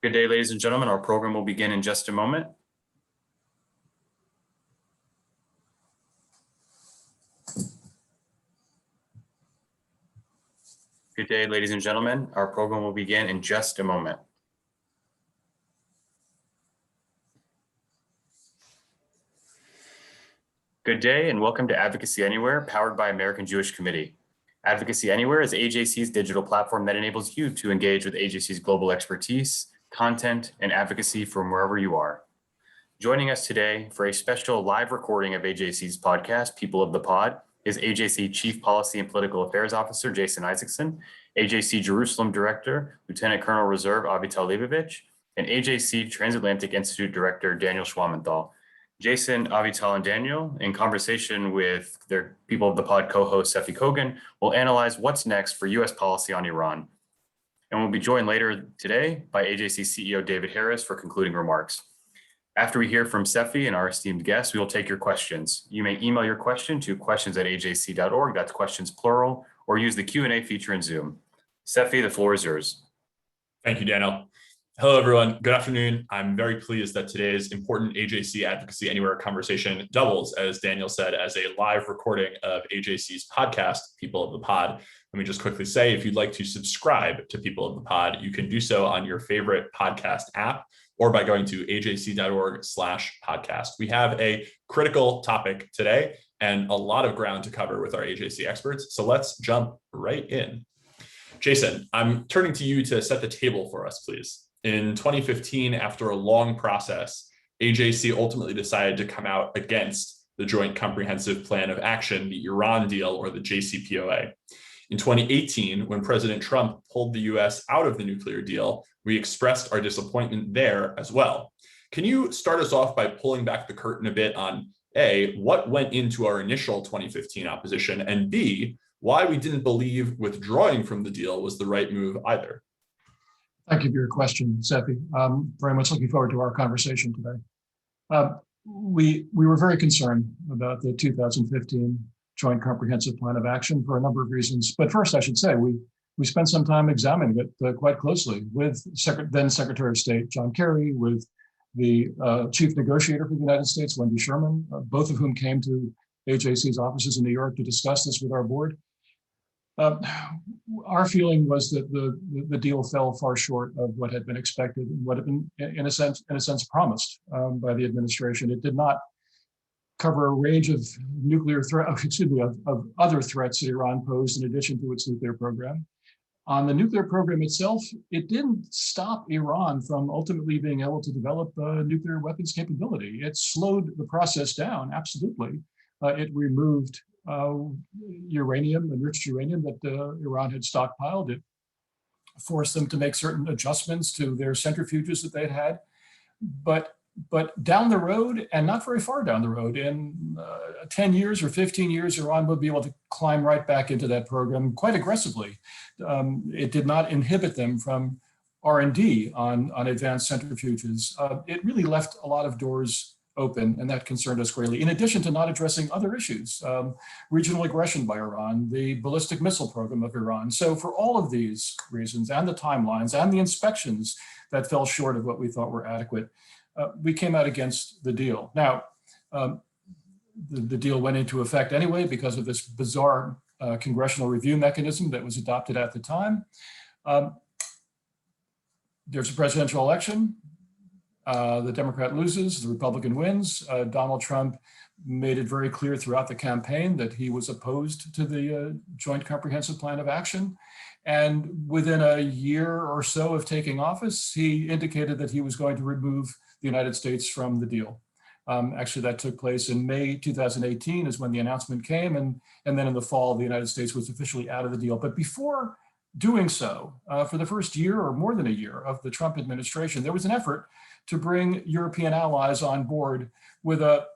Good day, ladies and gentlemen. Our program will begin in just a moment. Good day, ladies and gentlemen. Our program will begin in just a moment. Good day and welcome to Advocacy Anywhere, powered by American Jewish Committee. Advocacy Anywhere is AJC's digital platform that enables you to engage with AJC's global expertise, content, and advocacy from wherever you are. Joining us today for a special live recording of AJC's podcast, People of the Pod, is AJC Chief Policy and Political Affairs Officer Jason Isaacson, AJC Jerusalem Director, Lieutenant Colonel Reserve Avital Leibovich, and AJC Transatlantic Institute Director Daniel Schwammenthal. Jason, Avital, and Daniel, in conversation with their People of the Pod co-host Seffi Kogen, will analyze what's next for U.S. policy on Iran. And we'll be joined later today by Ajc CEO David Harris for concluding remarks. After we hear from Seffi and our esteemed guests, we will take your questions. You may email your question to questions@ajc.org, that's questions plural, or use the Q&A feature in Zoom. Seffi, the floor is yours. Thank you, Daniel. Hello, everyone. Good afternoon. I'm very pleased that today's important AJC Advocacy Anywhere conversation doubles, as Daniel said, as a live recording of AJC's podcast, People of the Pod. Let me just quickly say, if you'd like to subscribe to People of the Pod, you can do so on your favorite podcast app or by going to ajc.org/podcast. We have a critical topic today and a lot of ground to cover with our AJC experts. So let's jump right in. Jason, I'm turning to you to set the table for us, please. In 2015, after a long process, AJC ultimately decided to come out against the Joint Comprehensive Plan of Action, the Iran deal, or the JCPOA. In 2018, when President Trump pulled the US out of the nuclear deal, we expressed our disappointment there as well. Can you start us off by pulling back the curtain a bit on A, what went into our initial 2015 opposition, and B, why we didn't believe withdrawing from the deal was the right move either? Thank you for your question, Seffi. Very much looking forward to our conversation today. We were very concerned about the 2015 Joint Comprehensive Plan of Action for a number of reasons. But first, I should say, we spent some time examining it quite closely with then Secretary of State John Kerry, with the Chief Negotiator for the United States, Wendy Sherman, both of whom came to AJC's offices in New York to discuss this with our board. Our feeling was that the deal fell far short of what had been expected and what had been, in a sense, promised by the administration. It did not cover a range of of other threats that Iran posed in addition to its nuclear program. On the nuclear program itself, it didn't stop Iran from ultimately being able to develop nuclear weapons capability. It slowed the process down, absolutely. It removed uranium, enriched uranium that Iran had stockpiled. It forced them to make certain adjustments to their centrifuges that they'd had. But down the road, and not very far down the road, in 10 years or 15 years, Iran would be able to climb right back into that program quite aggressively. It did not inhibit them from R&D on advanced centrifuges. It really left a lot of doors open, and that concerned us greatly, in addition to not addressing other issues, regional aggression by Iran, the ballistic missile program of Iran. So for all of these reasons, and the timelines, and the inspections that fell short of what we thought were adequate, we came out against the deal. Now, the deal went into effect anyway because of this bizarre congressional review mechanism that was adopted at the time. There's a presidential election. The Democrat loses, the Republican wins. Donald Trump made it very clear throughout the campaign that he was opposed to the Joint Comprehensive Plan of Action. And within a year or so of taking office, he indicated that he was going to remove the United States from the deal. Actually, that took place in May 2018 is when the announcement came. And then in the fall, the United States was officially out of the deal. But before doing so, for the first year or more than a year of the Trump administration, there was an effort to bring European allies on board with a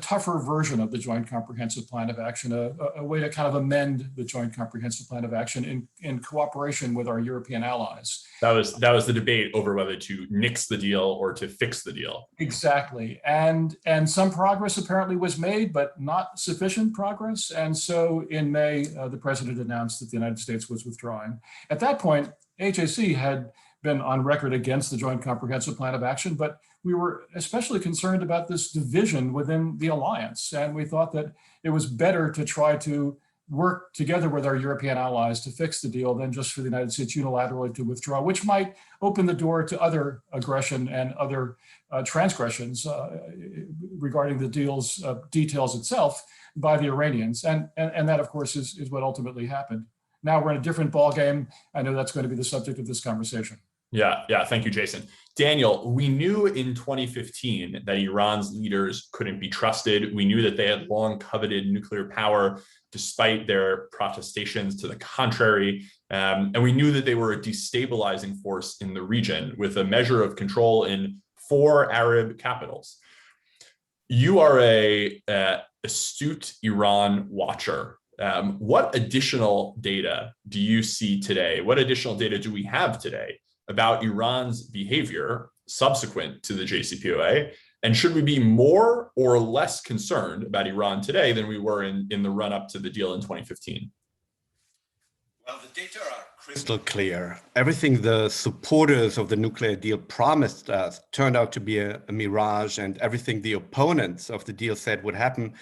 tougher version of the Joint Comprehensive Plan of Action, a way to kind of amend the Joint Comprehensive Plan of Action in cooperation with our European allies. That was the debate over whether to nix the deal or to fix the deal. Exactly. And some progress apparently was made, but not sufficient progress. And so in May, the president announced that the United States was withdrawing. At that point, AJC had been on record against the Joint Comprehensive Plan of Action, but we were especially concerned about this division within the alliance. And we thought that it was better to try to work together with our European allies to fix the deal than just for the United States unilaterally to withdraw, which might open the door to other aggression and other transgressions regarding the deal's details itself by the Iranians. And that, of course, is what ultimately happened. Now we're in a different ballgame. I know that's going to be the subject of this conversation. Yeah. Thank you, Jason. Daniel, we knew in 2015 that Iran's leaders couldn't be trusted. We knew that they had long coveted nuclear power, despite their protestations to the contrary. And we knew that they were a destabilizing force in the region with a measure of control in 4 Arab capitals. You are a astute Iran watcher. What additional data do you see today? What additional data do we have today about Iran's behavior subsequent to the JCPOA? And should we be more or less concerned about Iran today than we were in the run-up to the deal in 2015? Well, the data are crystal clear. Everything the supporters of the nuclear deal promised us turned out to be a mirage, and everything the opponents of the deal said would happen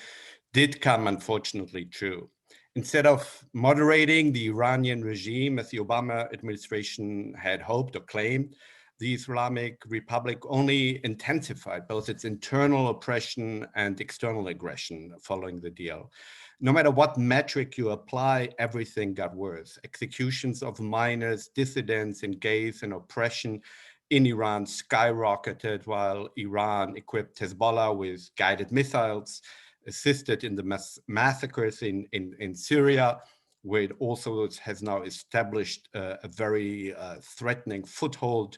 did come, unfortunately, true. Instead of moderating the Iranian regime, as the Obama administration had hoped or claimed, the Islamic Republic only intensified both its internal oppression and external aggression following the deal. No matter what metric you apply, everything got worse. Executions of minors, dissidents engaged in oppression in Iran skyrocketed, while Iran equipped Hezbollah with guided missiles, assisted in the massacres in Syria, where it also has now established a very threatening foothold.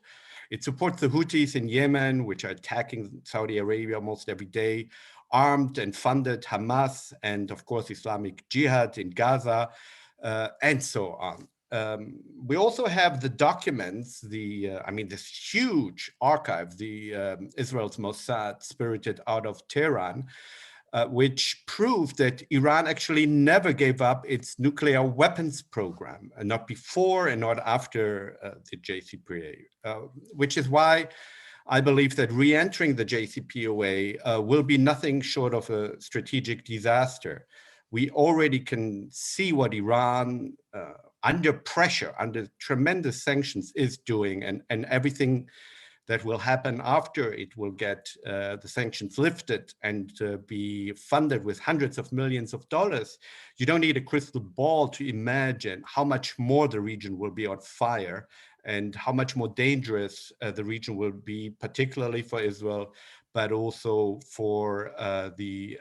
It supports the Houthis in Yemen, which are attacking Saudi Arabia almost every day, armed and funded Hamas, and of course Islamic Jihad in Gaza, and so on. We also have the documents, this huge archive, Israel's Mossad spirited out of Tehran, which proved that Iran actually never gave up its nuclear weapons program, not before and not after the JCPOA, which is why I believe that re-entering the JCPOA will be nothing short of a strategic disaster. We already can see what Iran, under pressure, under tremendous sanctions, is doing, and everything that will happen after it will get the sanctions lifted and be funded with hundreds of millions of dollars. You don't need a crystal ball to imagine how much more the region will be on fire and how much more dangerous the region will be, particularly for Israel, but also for the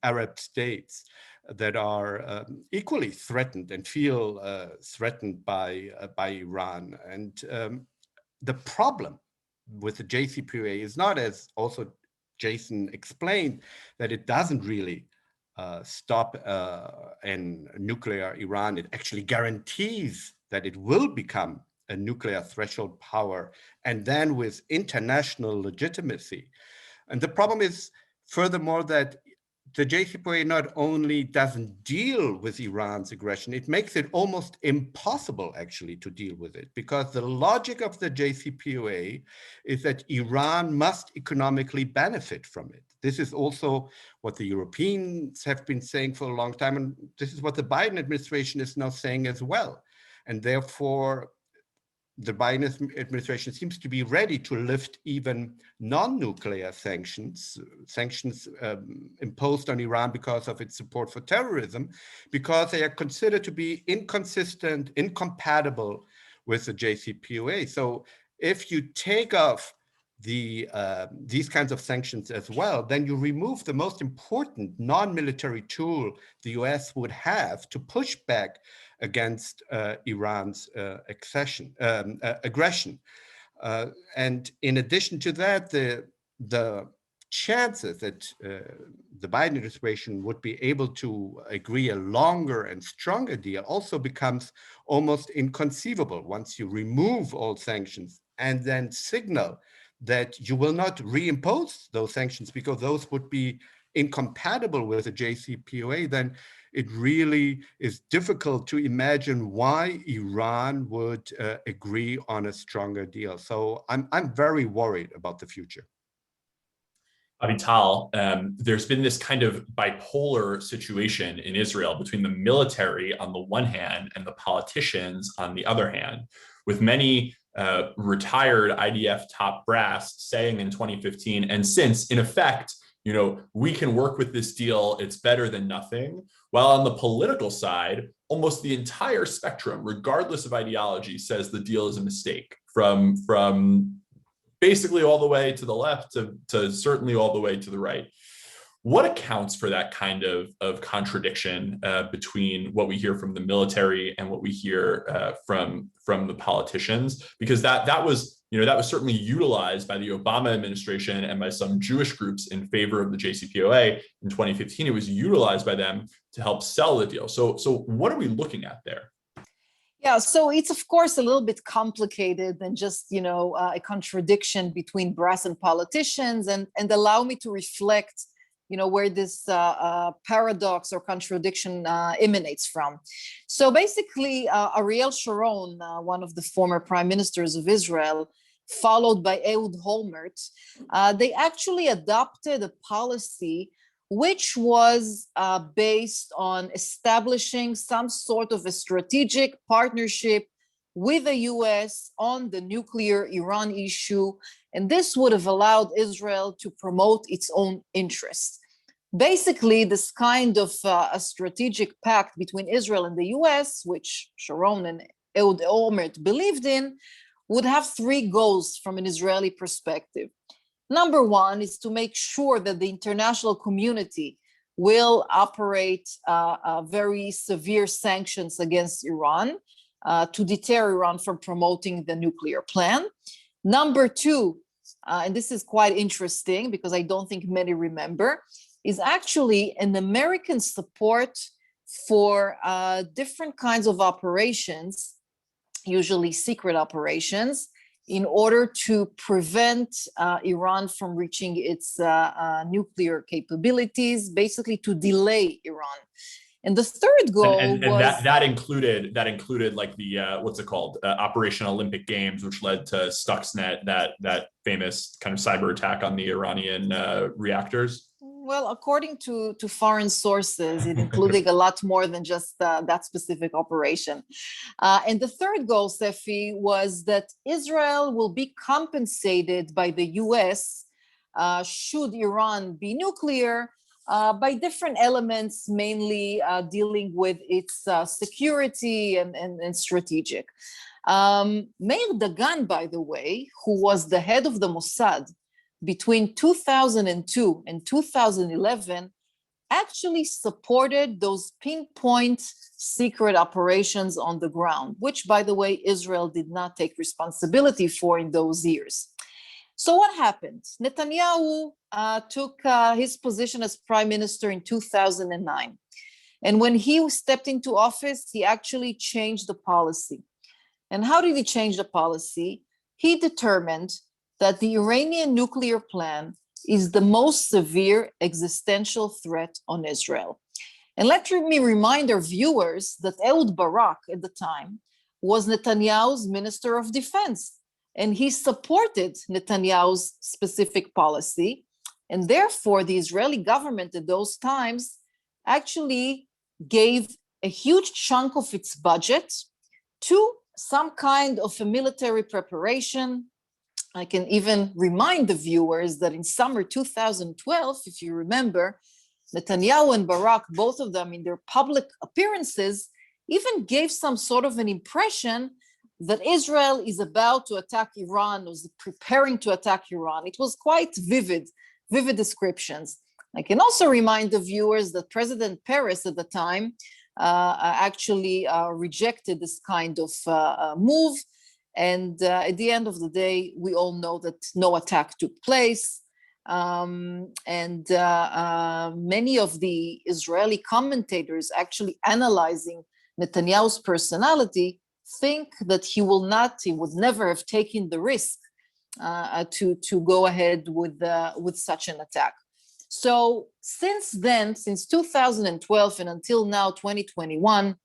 Arab states that are equally threatened and feel threatened by Iran. And the problem with the JCPOA is not, as also Jason explained, that it doesn't really stop in nuclear Iran. It actually guarantees that it will become a nuclear threshold power, and then with international legitimacy. And the problem is, furthermore, that the JCPOA not only doesn't deal with Iran's aggression, it makes it almost impossible actually to deal with it, because the logic of the JCPOA is that Iran must economically benefit from it. This is also what the Europeans have been saying for a long time, and this is what the Biden administration is now saying as well. And therefore, the Biden administration seems to be ready to lift even non-nuclear sanctions imposed on Iran because of its support for terrorism, because they are considered to be inconsistent, incompatible with the JCPOA. So if you take off these kinds of sanctions as well, then you remove the most important non-military tool the US would have to push back against Iran's aggression. And in addition to that, the chances that the Biden administration would be able to agree a longer and stronger deal also becomes almost inconceivable once you remove all sanctions and then signal that you will not reimpose those sanctions because those would be incompatible with the JCPOA. Then it really is difficult to imagine why Iran would agree on a stronger deal. So I'm very worried about the future. Avital, there's been this kind of bipolar situation in Israel between the military on the one hand and the politicians on the other hand, with many retired IDF top brass saying in 2015 and since, in effect, we can work with this deal, it's better than nothing. While on the political side, almost the entire spectrum, regardless of ideology, says the deal is a mistake, from basically all the way to the left to certainly all the way to the right. What accounts for that kind of contradiction between what we hear from the military and what we hear from the politicians? Because that was certainly utilized by the Obama administration and by some Jewish groups in favor of the JCPOA in 2015. It was utilized by them to help sell the deal. So what are we looking at there? Yeah, so it's of course a little bit complicated than just a contradiction between brass and politicians, and allow me to reflect where this paradox or contradiction emanates from. So basically, Ariel Sharon, one of the former prime ministers of Israel, followed by Ehud Olmert, they actually adopted a policy which was based on establishing some sort of a strategic partnership with the US on the nuclear Iran issue. And this would have allowed Israel to promote its own interests. Basically, this kind of a strategic pact between Israel and the US, which Sharon and Ehud Olmert believed in, would have three goals from an Israeli perspective. Number one is to make sure that the international community will operate very severe sanctions against Iran to deter Iran from promoting the nuclear plan. Number two, and this is quite interesting because I don't think many remember, is actually an American support for different kinds of operations, usually secret operations, in order to prevent Iran from reaching its nuclear capabilities, basically to delay Iran. And the third goal was that included like the what's it called, Operation Olympic Games, which led to Stuxnet, that famous kind of cyber attack on the Iranian reactors. Well, according to foreign sources, it included a lot more than just that specific operation. And the third goal, Seffi, was that Israel will be compensated by the US should Iran be nuclear by different elements, mainly dealing with its security and strategic. Meir Dagan, by the way, who was the head of the Mossad between 2002 and 2011, actually supported those pinpoint secret operations on the ground, which, by the way, Israel did not take responsibility for in those years. So what happened? Netanyahu took his position as prime minister in 2009. And when he stepped into office, he actually changed the policy. And how did he change the policy? He determined that the Iranian nuclear plan is the most severe existential threat on Israel. And let me remind our viewers that Ehud Barak at the time was Netanyahu's Minister of Defense, and he supported Netanyahu's specific policy. And therefore, the Israeli government at those times actually gave a huge chunk of its budget to some kind of a military preparation. I can even remind the viewers that in summer 2012, if you remember, Netanyahu and Barak, both of them in their public appearances, even gave some sort of an impression that Israel is about to attack Iran, was preparing to attack Iran. It was quite vivid descriptions. I can also remind the viewers that President Peres at the time actually rejected this kind of move. And at the end of the day, we all know that no attack took place. And many of the Israeli commentators actually analyzing Netanyahu's personality think that he would never have taken the risk to go ahead with such an attack. So since then, since 2012 and until now, 2021,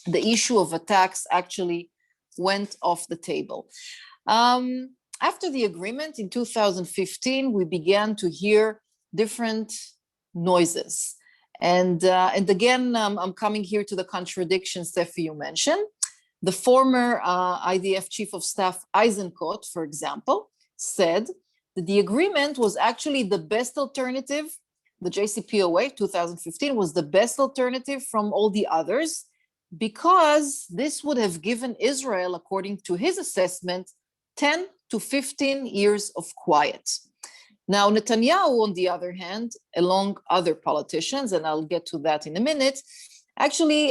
the issue of attacks actually went off the table. After the agreement in 2015, we began to hear different noises. And again, I'm coming here to the contradiction, Seffi, you mentioned. The former IDF Chief of Staff Eisenkot, for example, said that the agreement was actually the best alternative. The JCPOA 2015 was the best alternative from all the others, because this would have given Israel, according to his assessment, 10 to 15 years of quiet. Now, Netanyahu, on the other hand, along other politicians, and I'll get to that in a minute, actually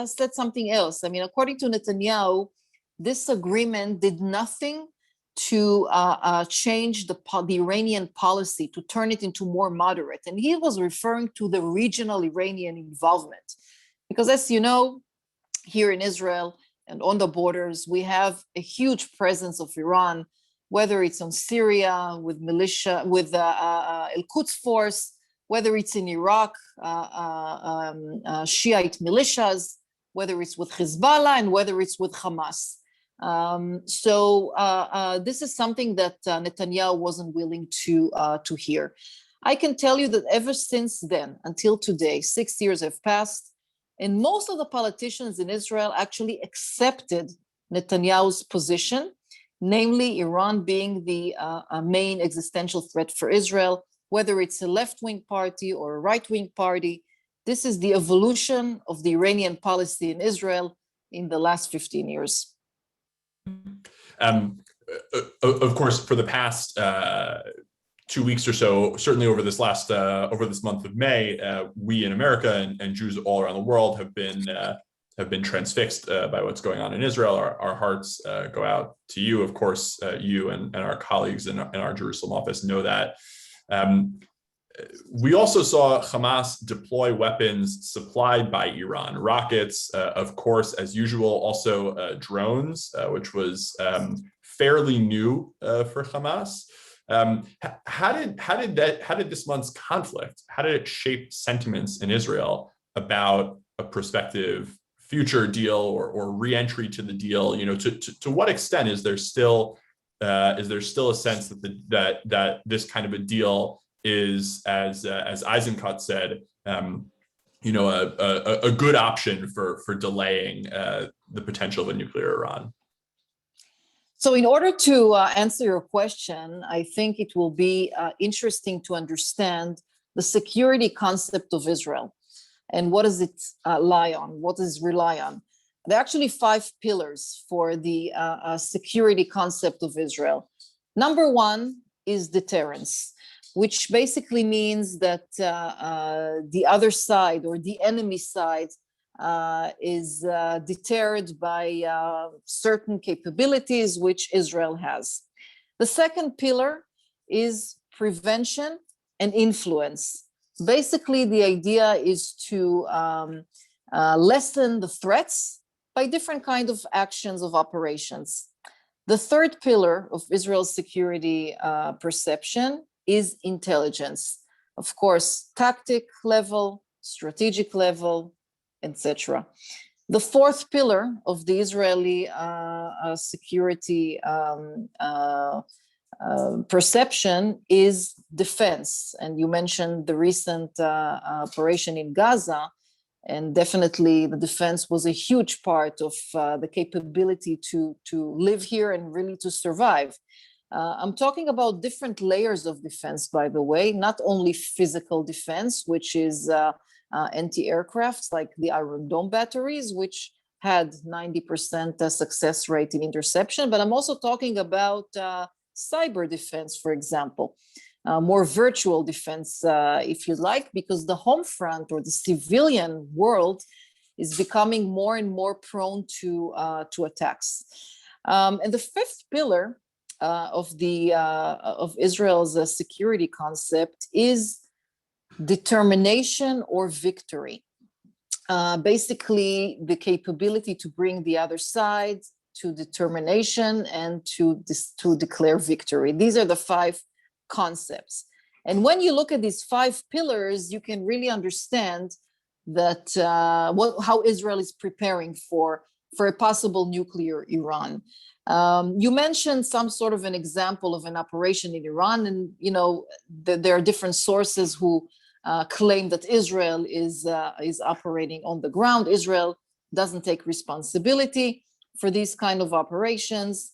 said something else. I mean, according to Netanyahu, this agreement did nothing to change the Iranian policy, to turn it into more moderate. And he was referring to the regional Iranian involvement. Because as you know, here in Israel and on the borders, we have a huge presence of Iran, whether it's on Syria with militia, with Al-Quds force, whether it's in Iraq, Shiite militias, whether it's with Hezbollah and whether it's with Hamas. This is something that Netanyahu wasn't willing to hear. I can tell you that ever since then, until today, 6 years have passed, and most of the politicians in Israel actually accepted Netanyahu's position, namely Iran being the main existential threat for Israel, whether it's a left-wing party or a right-wing party. This is the evolution of the Iranian policy in Israel in the last 15 years. Of course, for the past 2 weeks or so, certainly over this month of May, we in America and Jews all around the world have been transfixed by what's going on in Israel. Our hearts go out to you, of course. You and our colleagues in our Jerusalem office know that. We also saw Hamas deploy weapons supplied by Iran, rockets, of course, as usual, also drones, which was fairly new for Hamas. How did this month's conflict, how did it shape sentiments in Israel about a prospective future deal or re-entry to the deal? You know, to what extent is there still a sense that this kind of a deal is, as Eisenkot said, you know, a good option for delaying the potential of a nuclear Iran? So in order to answer your question, I think it will be interesting to understand the security concept of Israel and what does it lie on, what does it rely on. There are actually 5 pillars for the security concept of Israel. Number 1 is deterrence, which basically means that the other side or the enemy side is deterred by certain capabilities which Israel has. The second pillar is prevention and influence. Basically, the idea is to lessen the threats by different kinds of actions of operations. The third pillar of Israel's security perception is intelligence. Of course, tactic level, strategic level, etc. The fourth pillar of the Israeli security perception is defense. And you mentioned the recent operation in Gaza, and definitely the defense was a huge part of the capability to live here and really to survive. I'm talking about different layers of defense, by the way, not only physical defense, which is anti-aircrafts like the Iron Dome batteries, which had 90% success rate in interception, but I'm also talking about cyber defense, for example, more virtual defense, if you like, because the home front or the civilian world is becoming more and more prone to attacks. And the fifth pillar of Israel's security concept is determination or victory. Basically, the capability to bring the other side to determination and to declare victory. These are the 5 concepts. And when you look at these 5 pillars, you can really understand that how Israel is preparing for a possible nuclear Iran. You mentioned some sort of an example of an operation in Iran, and there are different sources who claim that Israel is operating on the ground. Israel doesn't take responsibility for these kind of operations.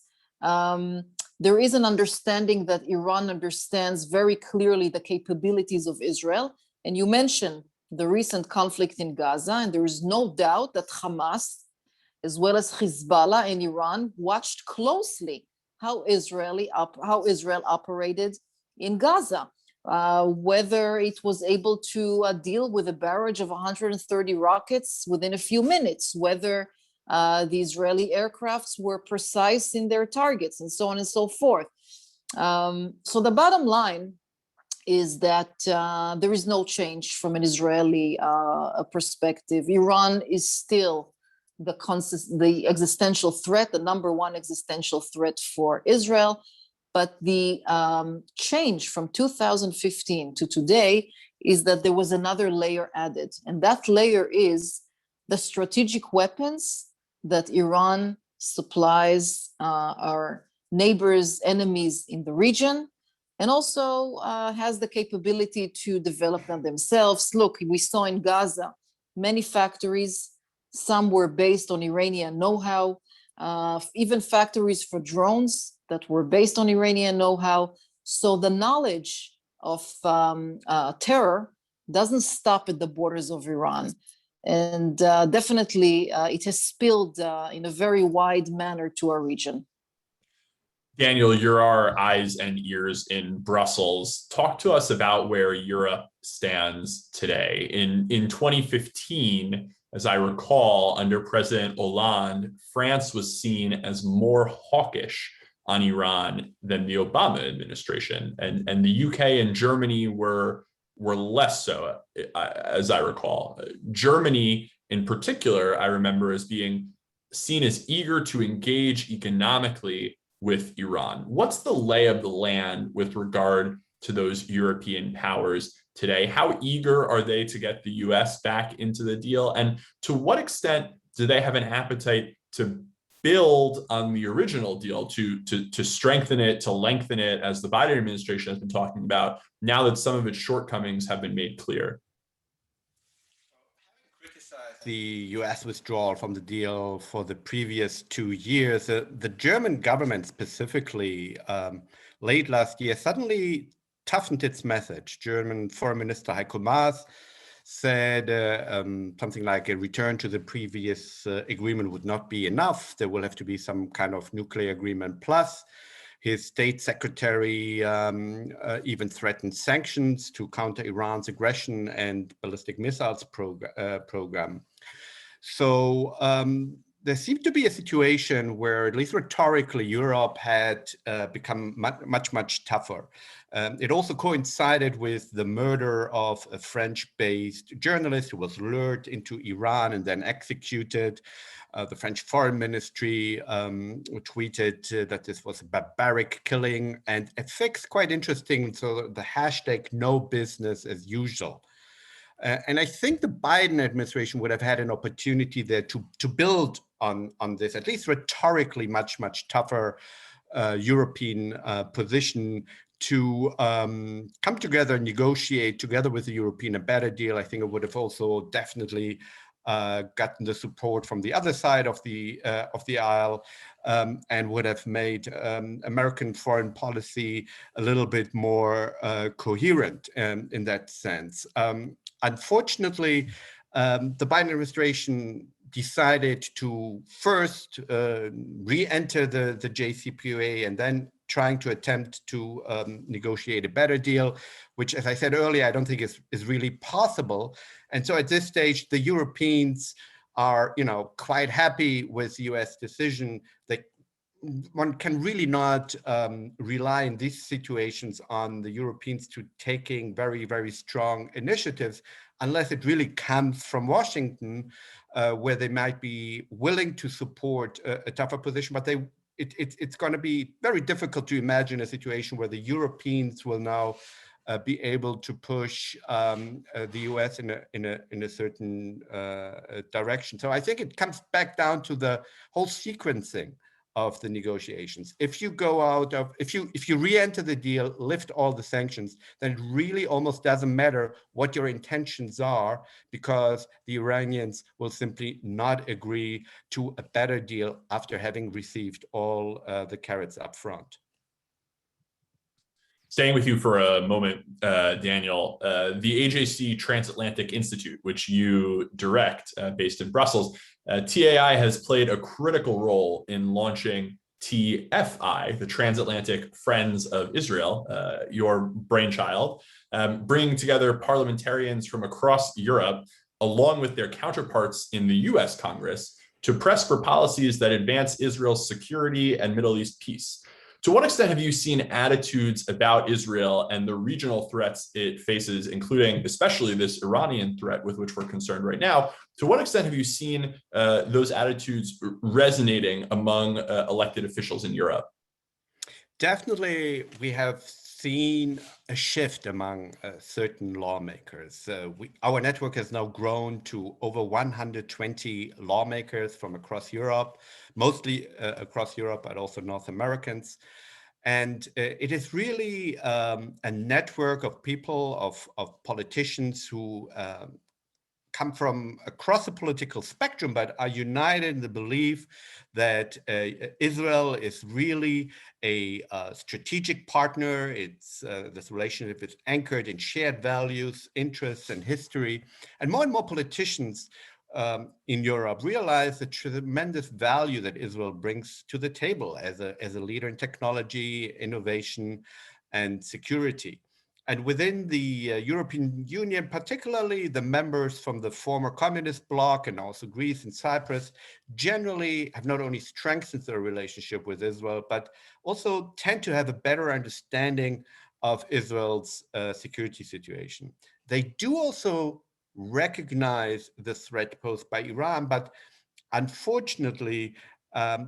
There is an understanding that Iran understands very clearly the capabilities of Israel. And you mentioned the recent conflict in Gaza, and there is no doubt that Hamas, as well as Hezbollah in Iran, watched closely how Israel operated in Gaza, whether it was able to deal with a barrage of 130 rockets within a few minutes, whether the Israeli aircrafts were precise in their targets, and so on and so forth. So the bottom line is that there is no change from an Israeli perspective. Iran is still the existential threat, the number one existential threat for Israel. But the change from 2015 to today is that there was another layer added. And that layer is the strategic weapons that Iran supplies our neighbors, enemies in the region, and also has the capability to develop them themselves. Look, we saw in Gaza many factories. Some were based on Iranian know-how, even factories for drones that were based on Iranian know-how. So the knowledge of terror doesn't stop at the borders of Iran. And definitely it has spilled in a very wide manner to our region. Daniel, you're our eyes and ears in Brussels. Talk to us about where Europe stands today. In 2015, as I recall, under President Hollande, France was seen as more hawkish on Iran than the Obama administration, and the UK and Germany were less so, as I recall. Germany, in particular, I remember as being seen as eager to engage economically with Iran. What's the lay of the land with regard to those European powers today? How eager are they to get the US back into the deal? And to what extent do they have an appetite to build on the original deal, to strengthen it, to lengthen it, as the Biden administration has been talking about, now that some of its shortcomings have been made clear? The US withdrawal from the deal for the previous 2 years, the German government specifically, late last year, suddenly toughened its message. German Foreign Minister Heiko Maas said something like a return to the previous agreement would not be enough. There will have to be some kind of nuclear agreement plus. His state secretary even threatened sanctions to counter Iran's aggression and ballistic missiles program. So there seemed to be a situation where, at least rhetorically, Europe had become much tougher. It also coincided with the murder of a French-based journalist who was lured into Iran and then executed. The French Foreign Ministry tweeted that this was a barbaric killing, and it fixed quite interesting. So the hashtag no business as usual. And I think the Biden administration would have had an opportunity there to build on this, at least rhetorically, much tougher European position, to come together and negotiate together with the European a better deal. I think it would have also definitely gotten the support from the other side of the aisle, and would have made American foreign policy a little bit more coherent in that sense. Unfortunately, the Biden administration decided to first re-enter the JCPOA and then trying to attempt to negotiate a better deal, which, as I said earlier, I don't think is really possible. And so at this stage, the Europeans are, quite happy with the US decision. That one can really not rely in these situations on the Europeans to taking very strong initiatives unless it really comes from Washington, where they might be willing to support a tougher position. But it's going to be very difficult to imagine a situation where the Europeans will now be able to push the US in a certain direction. So I think it comes back down to the whole sequencing of the negotiations. If you go out of, if you re-enter the deal, lift all the sanctions, then it really almost doesn't matter what your intentions are, because the Iranians will simply not agree to a better deal after having received all the carrots up front. Staying with you for a moment, Daniel, the AJC Transatlantic Institute, which you direct based in Brussels, TAI has played a critical role in launching TFI, the Transatlantic Friends of Israel, your brainchild, bringing together parliamentarians from across Europe, along with their counterparts in the US Congress, to press for policies that advance Israel's security and Middle East peace. To what extent have you seen attitudes about Israel and the regional threats it faces, including especially this Iranian threat with which we're concerned right now? To what extent have you seen those attitudes resonating among elected officials in Europe? Definitely, we have seen a shift among certain lawmakers. Our network has now grown to over 120 lawmakers from across Europe, mostly across Europe, but also North Americans. And it is really a network of people, of politicians who come from across the political spectrum, but are united in the belief that Israel is really a strategic partner. It's this relationship is anchored in shared values, interests, and history. And more politicians in Europe realize the tremendous value that Israel brings to the table as a leader in technology, innovation, and security. And within the European Union, particularly the members from the former communist bloc and also Greece and Cyprus, generally have not only strengthened their relationship with Israel, but also tend to have a better understanding of Israel's security situation. They do also recognize the threat posed by Iran, but unfortunately,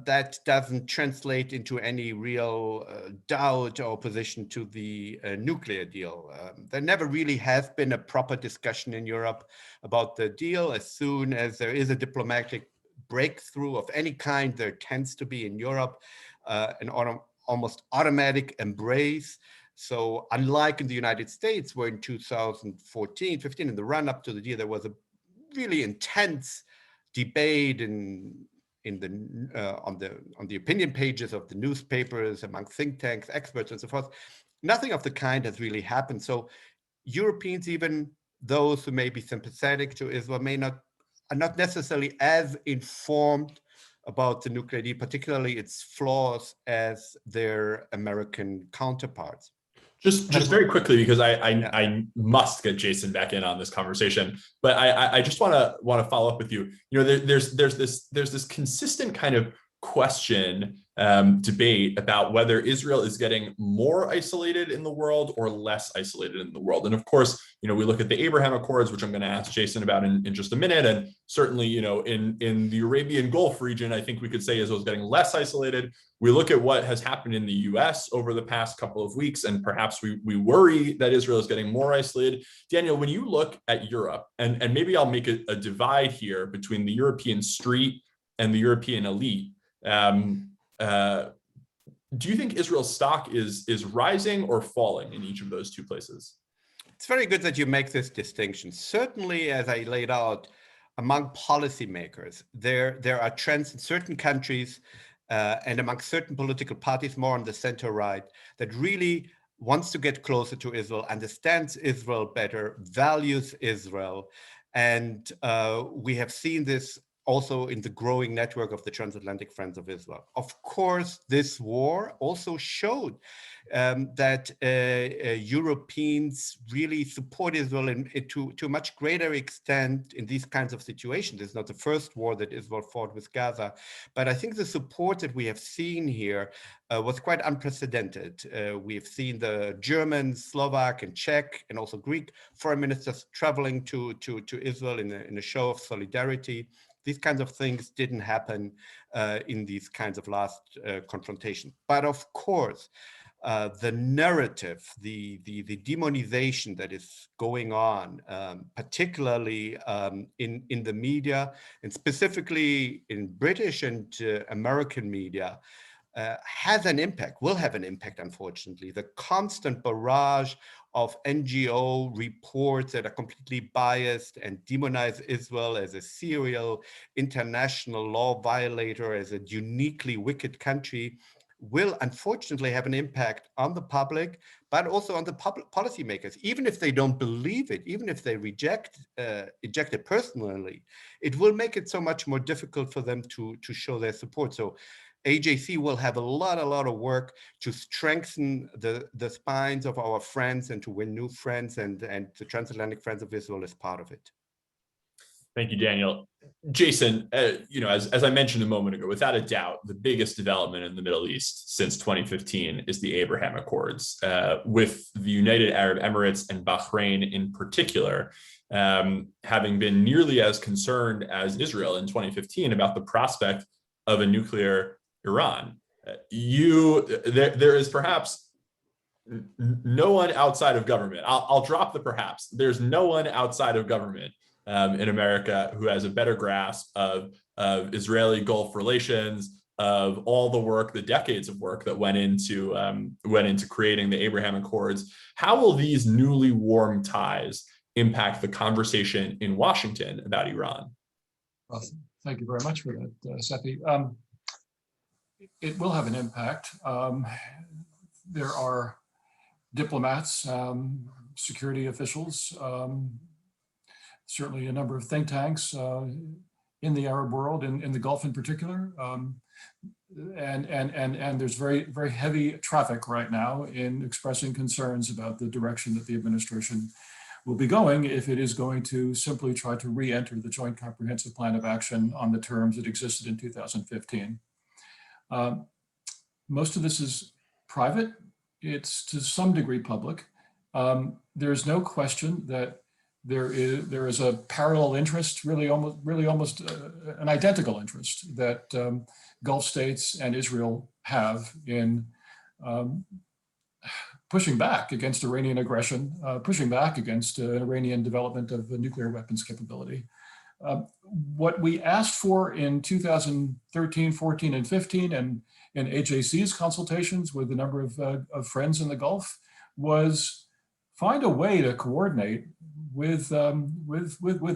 that doesn't translate into any real doubt or opposition to the nuclear deal. There never really has been a proper discussion in Europe about the deal. As soon as there is a diplomatic breakthrough of any kind, there tends to be in Europe an almost automatic embrace. So unlike in the United States, where in 2014, 15, in the run-up to the deal, there was a really intense debate on the opinion pages of the newspapers, among think tanks, experts, and so forth. Nothing of the kind has really happened. So Europeans, even those who may be sympathetic to Israel, are not necessarily as informed about the nuclear deal, particularly its flaws, as their American counterparts. Just very quickly, because I must get Jason back in on this conversation, but I just want to follow up with you. You know, there's this consistent kind of question, debate about whether Israel is getting more isolated in the world or less isolated in the world. And of course, you know, we look at the Abraham Accords, which I'm going to ask Jason about in just a minute. And certainly, you know, in the Arabian Gulf region, I think we could say Israel is getting less isolated. We look at what has happened in the US over the past couple of weeks, and perhaps we worry that Israel is getting more isolated. Daniel, when you look at Europe, and maybe I'll make a divide here between the European street and the European elite, do you think Israel's stock is rising or falling in each of those two places? It's very good that you make this distinction. Certainly, as I laid out, among policymakers, there are trends in certain countries and among certain political parties, more on the center right, that really wants to get closer to Israel, understands Israel better, values Israel. And we have seen this also in the growing network of the Transatlantic Friends of Israel. Of course, this war also showed that Europeans really support Israel to a much greater extent in these kinds of situations. It's not the first war that Israel fought with Gaza, but I think the support that we have seen here was quite unprecedented. We have seen the German, Slovak, and Czech, and also Greek foreign ministers traveling to Israel in a show of solidarity. These kinds of things didn't happen in these kinds of last confrontations. But of course, the narrative, the demonization that is going on, particularly in the media, and specifically in British and American media, has an impact, will have an impact, unfortunately. The constant barrage of NGO reports that are completely biased and demonize Israel as a serial international law violator, as a uniquely wicked country, will unfortunately have an impact on the public, but also on the public policymakers. Even if they don't believe it, even if they reject it personally, it will make it so much more difficult for them to show their support. So AJC will have a lot of work to strengthen the spines of our friends and to win new friends, and the Transatlantic Friends of Israel is part of it. Thank you, Daniel. Jason, as I mentioned a moment ago, without a doubt, the biggest development in the Middle East since 2015 is the Abraham Accords, with the United Arab Emirates and Bahrain in particular, having been nearly as concerned as Israel in 2015 about the prospect of a nuclear Iran. There is perhaps no one outside of government. I'll drop the perhaps. There's no one outside of government in America who has a better grasp of Israeli Gulf relations, of all the work, the decades of work that went into creating the Abraham Accords. How will these newly warm ties impact the conversation in Washington about Iran? Awesome. Thank you very much for that, Seffi. It will have an impact. There are diplomats, security officials, certainly a number of think tanks in the Arab world, in the Gulf in particular, and there's very heavy traffic right now in expressing concerns about the direction that the administration will be going if it is going to simply try to re-enter the Joint Comprehensive Plan of Action on the terms that existed in 2015. Most of this is private. It's to some degree public. There's no question that there is a parallel interest, really almost an identical interest that Gulf states and Israel have in pushing back against Iranian aggression, pushing back against Iranian development of nuclear weapons capability. What we asked for in 2013, 14, and 15, and in AJC's consultations with a number of friends in the Gulf, was find a way to coordinate with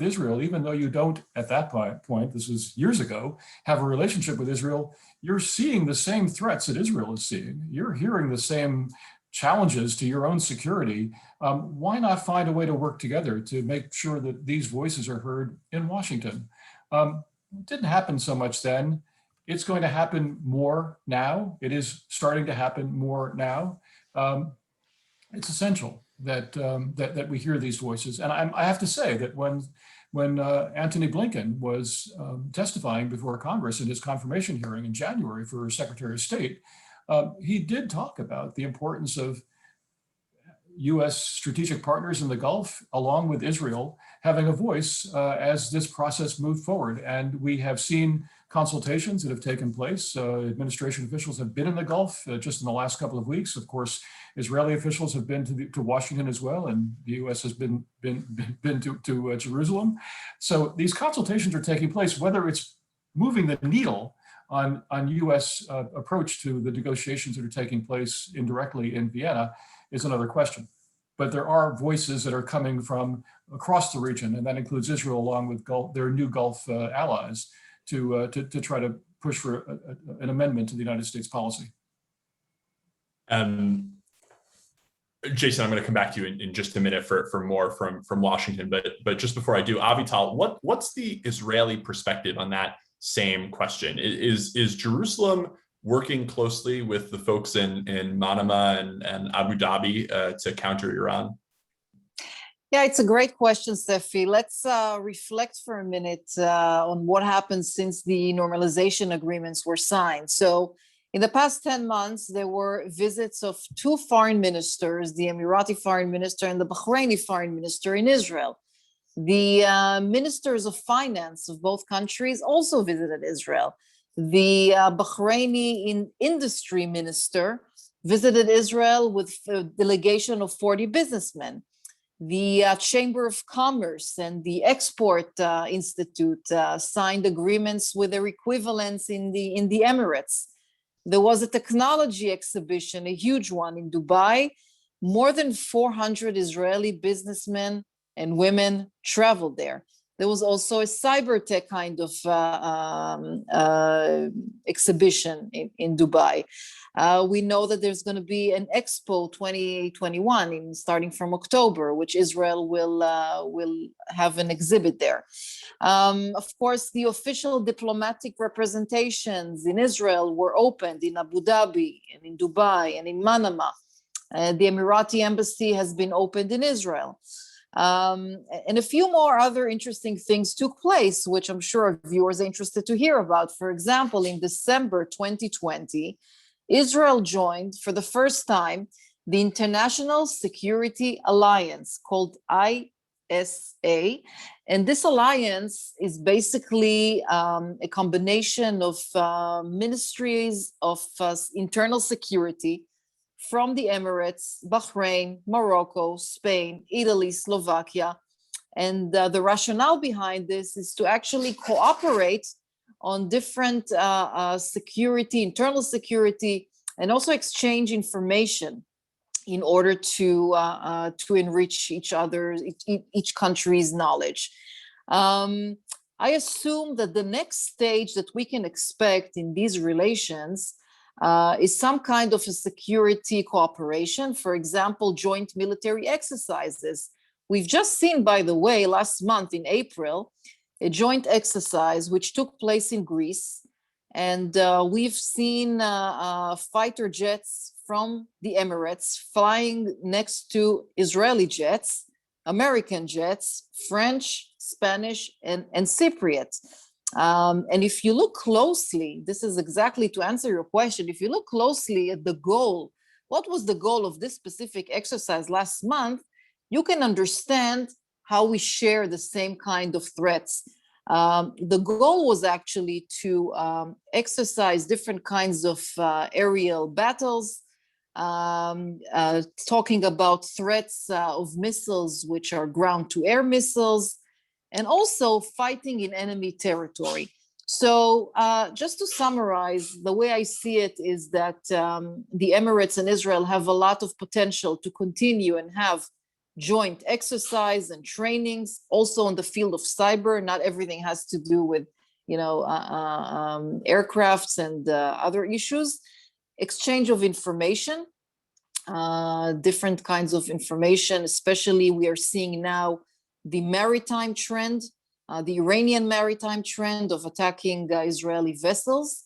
Israel, even though you don't, at that point, this was years ago, have a relationship with Israel. You're seeing the same threats that Israel is seeing. You're hearing the same challenges to your own security. Why not find a way to work together to make sure that these voices are heard in Washington? It didn't happen so much then. It's going to happen more now. It is starting to happen more now. It's essential that we hear these voices. And I have to say that when Antony Blinken was testifying before Congress in his confirmation hearing in January for Secretary of State, he did talk about the importance of U.S. strategic partners in the Gulf, along with Israel, having a voice as this process moved forward. And we have seen consultations that have taken place. Administration officials have been in the Gulf just in the last couple of weeks. Of course, Israeli officials have been to Washington as well, and the U.S. has been to Jerusalem. So these consultations are taking place. Whether it's moving the needle on U.S. approach to the negotiations that are taking place indirectly in Vienna is another question. But there are voices that are coming from across the region, and that includes Israel along with their new Gulf allies to try to push for an amendment to the United States policy. Jason, I'm going to come back to you in just a minute for more from Washington, but just before I do, Avital, what's the Israeli perspective on that same question? Is Jerusalem working closely with the folks in Manama and Abu Dhabi to counter Iran? Yeah, it's a great question, Seffi. Let's reflect for a minute on what happened since the normalization agreements were signed. So in the past 10 months, there were visits of two foreign ministers, the Emirati foreign minister and the Bahraini foreign minister in Israel. The ministers of finance of both countries also visited Israel. The Bahraini industry minister visited Israel with a delegation of 40 businessmen. The Chamber of Commerce and the Export Institute signed agreements with their equivalents in the Emirates. There was a technology exhibition, a huge one in Dubai. More than 400 Israeli businessmen and women traveled there. There was also a cyber tech kind of exhibition in Dubai. We know that there's going to be an Expo 2021 starting from October, which Israel will have an exhibit there. Of course, the official diplomatic representations in Israel were opened in Abu Dhabi and in Dubai and in Manama. The Emirati embassy has been opened in Israel. And a few more other interesting things took place, which I'm sure our viewers are interested to hear about. For example, in December 2020, Israel joined for the first time the International Security Alliance called ISA. And this alliance is basically a combination of ministries of internal security from the Emirates, Bahrain, Morocco, Spain, Italy, Slovakia. And the rationale behind this is to actually cooperate on different security, internal security, and also exchange information in order to enrich each country's knowledge. I assume that the next stage that we can expect in these relations is some kind of a security cooperation, for example, joint military exercises. We've just seen, by the way, last month in April, a joint exercise which took place in Greece. And we've seen fighter jets from the Emirates flying next to Israeli jets, American jets, French, Spanish, and Cypriot. And if you look closely, this is exactly to answer your question, if you look closely at the goal, what was the goal of this specific exercise last month, you can understand how we share the same kind of threats. The goal was actually to exercise different kinds of aerial battles, talking about threats of missiles, which are ground-to-air missiles, and also fighting in enemy territory. So just to summarize, the way I see it is that the Emirates and Israel have a lot of potential to continue and have joint exercise and trainings, also in the field of cyber. Not everything has to do with, aircrafts and other issues. Exchange of information, different kinds of information, especially we are seeing now the maritime trend, the Iranian maritime trend of attacking Israeli vessels.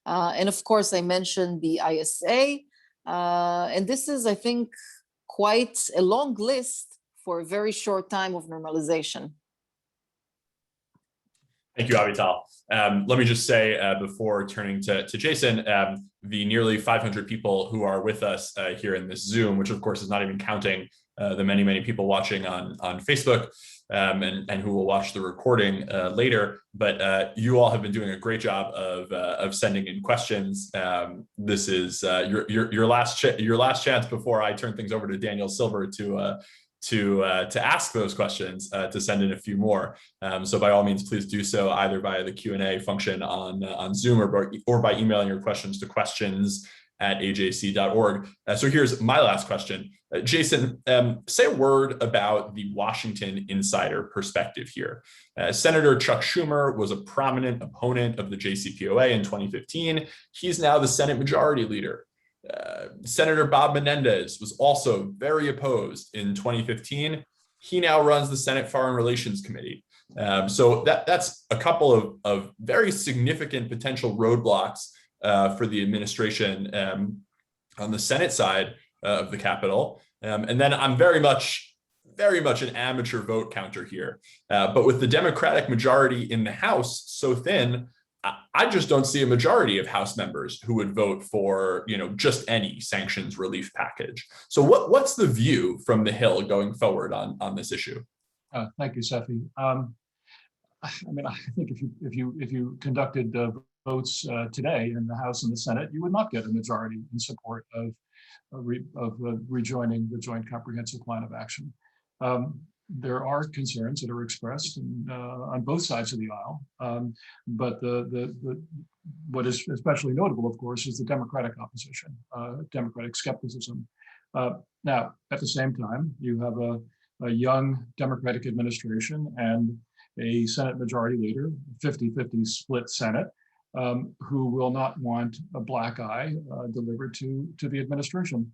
And of course, I mentioned the ISA. And this is, I think, quite a long list for a very short time of normalization. Thank you, Avital. Let me just say before turning to Jason, the nearly 500 people who are with us here in this Zoom, which of course is not even counting the many, many people watching on Facebook and who will watch the recording later. But you all have been doing a great job of sending in questions. This is your last chance before I turn things over to Daniel Silver to ask those questions, to send in a few more. So by all means, please do so either via the Q&A function on Zoom or by emailing your questions to questions@ajc.org. So here's my last question. Jason, say a word about the Washington insider perspective here. Senator Chuck Schumer was a prominent opponent of the JCPOA in 2015. He's now the Senate Majority Leader. Senator Bob Menendez was also very opposed in 2015. He now runs the Senate Foreign Relations Committee. So that's a couple of very significant potential roadblocks for the administration on the Senate side of the Capitol. And then I'm very much an amateur vote counter here. But with the Democratic majority in the House so thin, I just don't see a majority of House members who would vote for, just any sanctions relief package. So what's the view from the Hill going forward on this issue? Thank you, Seffi. I think if you conducted votes today in the House and the Senate, you would not get a majority in support of rejoining the Joint Comprehensive Plan of Action. There are concerns that are expressed on both sides of the aisle, but what is especially notable, of course, is the Democratic opposition, Democratic skepticism. Now, at the same time, you have a young Democratic administration and a Senate Majority Leader, 50-50 split Senate, who will not want a black eye delivered to the administration.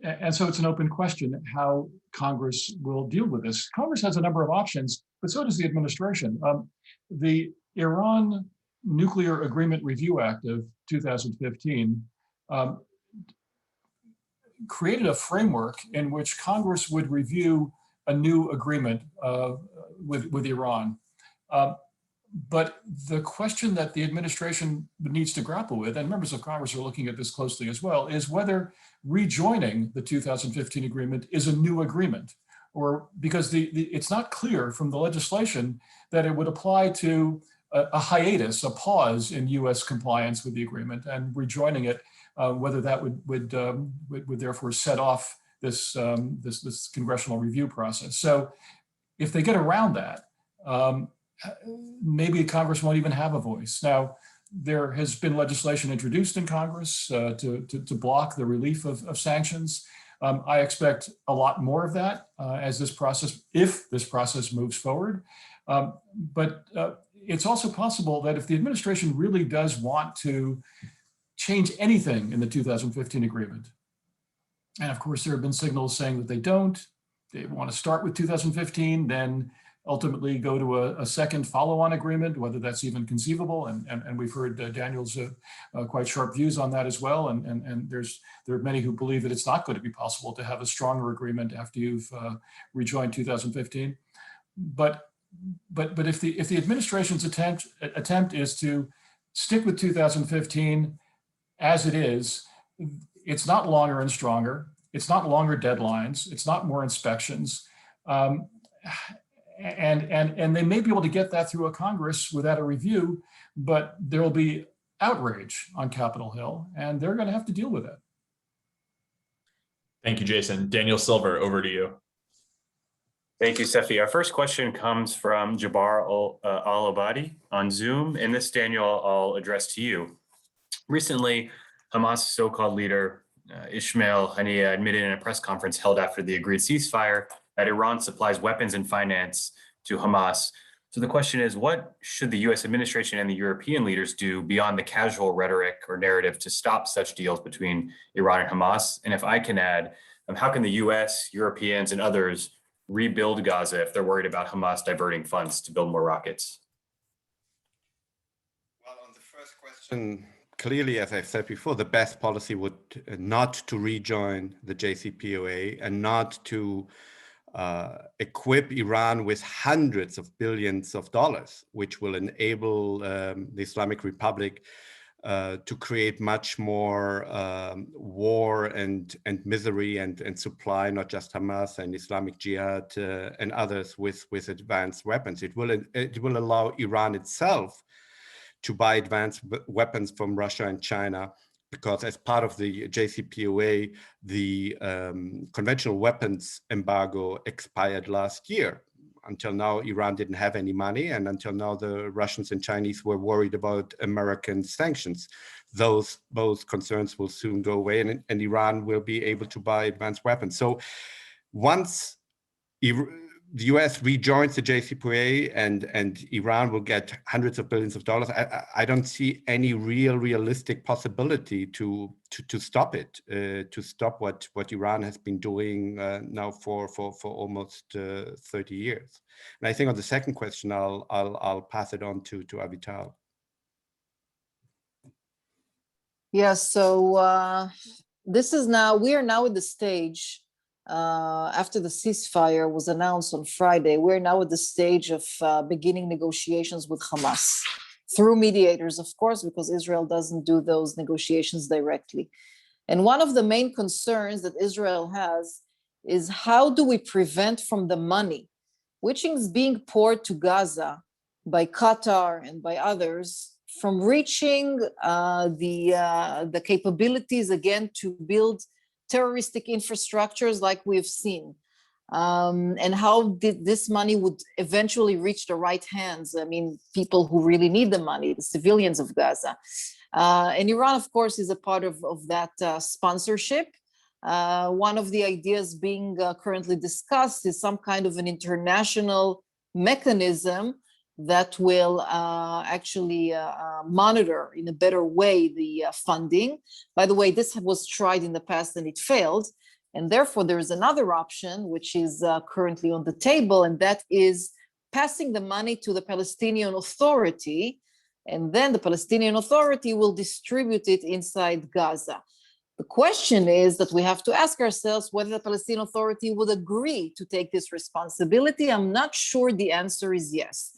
And so it's an open question how Congress will deal with this. Congress has a number of options, but so does the administration. The Iran Nuclear Agreement Review Act of 2015 created a framework in which Congress would review a new agreement with Iran. But the question that the administration needs to grapple with, and members of Congress are looking at this closely as well, is whether rejoining the 2015 agreement is a new agreement, or because it's not clear from the legislation that it would apply to a hiatus, a pause in U.S. compliance with the agreement, and rejoining it, whether that would therefore set off this congressional review process. So if they get around that, maybe Congress won't even have a voice. Now, there has been legislation introduced in Congress to block the relief of sanctions. I expect a lot more of that as this process, if this process moves forward. But it's also possible that if the administration really does want to change anything in the 2015 agreement, and of course there have been signals saying that they want to start with 2015, then ultimately go to a second follow-on agreement, whether that's even conceivable. And we've heard Daniel's quite sharp views on that as well. And there are many who believe that it's not going to be possible to have a stronger agreement after you've rejoined 2015. But if the administration's attempt is to stick with 2015 as it is, it's not longer and stronger. It's not longer deadlines. It's not more inspections. And they may be able to get that through a Congress without a review, but there will be outrage on Capitol Hill, and they're going to have to deal with it. Thank you, Jason. Daniel Silver, over to you. Thank you, Seffi. Our first question comes from Jabbar Al-Abadi on Zoom. And this, Daniel, I'll address to you. Recently, Hamas so-called leader Ismail Haniyeh admitted in a press conference held after the agreed ceasefire that Iran supplies weapons and finance to Hamas. So the question is, what should the US administration and the European leaders do beyond the casual rhetoric or narrative to stop such deals between Iran and Hamas? And if I can add, how can the US, Europeans, and others rebuild Gaza if they're worried about Hamas diverting funds to build more rockets? Well, on the first question, clearly, as I said before, the best policy would not to rejoin the JCPOA and not to equip Iran with hundreds of billions of dollars, which will enable the Islamic Republic to create much more war and misery and supply not just Hamas and Islamic Jihad and others with advanced weapons. It will allow Iran itself to buy advanced weapons from Russia and China, because as part of the JCPOA, the conventional weapons embargo expired last year. Until now, Iran didn't have any money, and until now, the Russians and Chinese were worried about American sanctions. Both concerns will soon go away, and Iran will be able to buy advanced weapons. So once the US rejoins the JCPOA and Iran will get hundreds of billions of dollars, I don't see any realistic possibility to stop it, to stop what Iran has been doing now for almost 30 years. And I think on the second question, I'll pass it on to Avital. Yes, so we are now at the stage after the ceasefire was announced on Friday. We're now at the stage of beginning negotiations with Hamas through mediators, of course, because Israel doesn't do those negotiations directly. And one of the main concerns that Israel has is how do we prevent from the money, which is being poured to Gaza by Qatar and by others, from reaching the capabilities again to build terroristic infrastructures like we've seen. And how did this money would eventually reach the right hands? I mean, people who really need the money, the civilians of Gaza. And Iran, of course, is a part of that sponsorship. One of the ideas being currently discussed is some kind of an international mechanism that will actually monitor in a better way the funding. By the way, this was tried in the past and it failed. And therefore, there is another option, which is currently on the table, and that is passing the money to the Palestinian Authority, and then the Palestinian Authority will distribute it inside Gaza. The question is that we have to ask ourselves whether the Palestinian Authority would agree to take this responsibility. I'm not sure the answer is yes.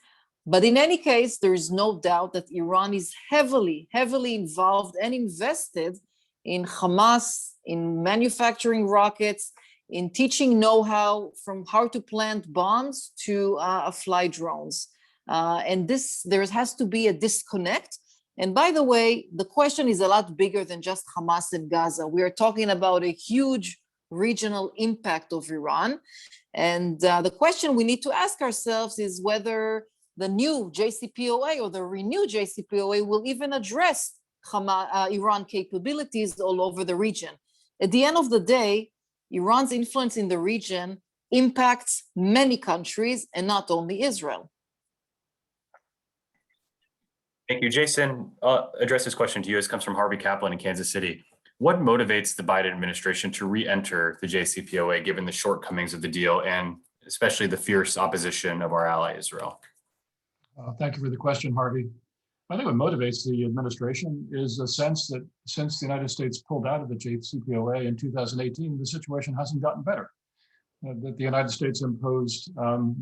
But in any case, there is no doubt that Iran is heavily, heavily involved and invested in Hamas, in manufacturing rockets, in teaching know-how from how to plant bombs to fly drones. And there has to be a disconnect. And by the way, the question is a lot bigger than just Hamas and Gaza. We are talking about a huge regional impact of Iran. And the question we need to ask ourselves is whether the new JCPOA or the renewed JCPOA will even address Iran capabilities all over the region. At the end of the day, Iran's influence in the region impacts many countries and not only Israel. Thank you, Jason. I'll address this question to you. This comes from Harvey Kaplan in Kansas City. What motivates the Biden administration to re-enter the JCPOA given the shortcomings of the deal and especially the fierce opposition of our ally Israel? Thank you for the question, Harvey. I think what motivates the administration is a sense that since the United States pulled out of the JCPOA in 2018, the situation hasn't gotten better. That the United States imposed